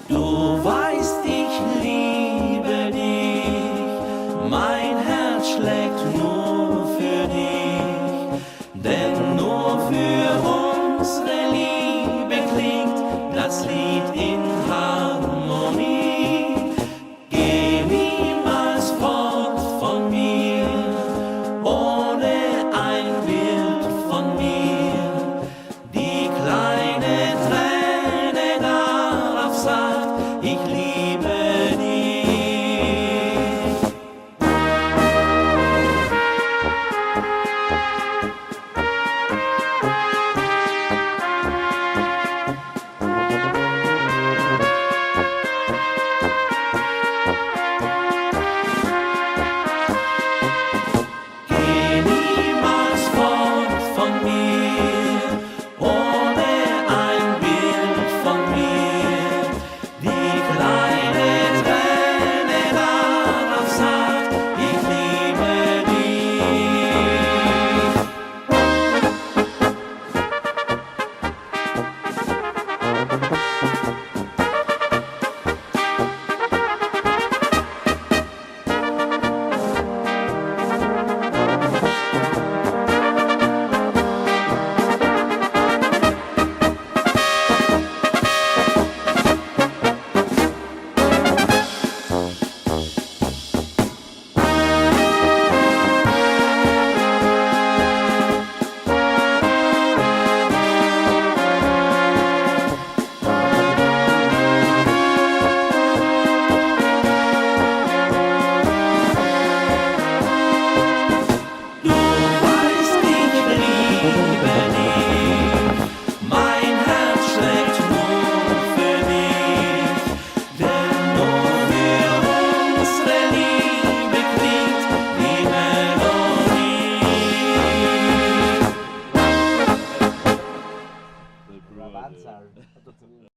Du weißt, ich liebe dich, mein Herz schlägt nur für dich, denn nur für unsere Liebe klingt das Lied in Harmonie. Geh niemals fort von mir, ohne ein Bild von mir, die kleine Träne darauf sagt, ich liebe dich. Geh niemals fort von mir, ohne ein Bild von mir, die kleine Träne darauf sagt, ich liebe Rapunzel.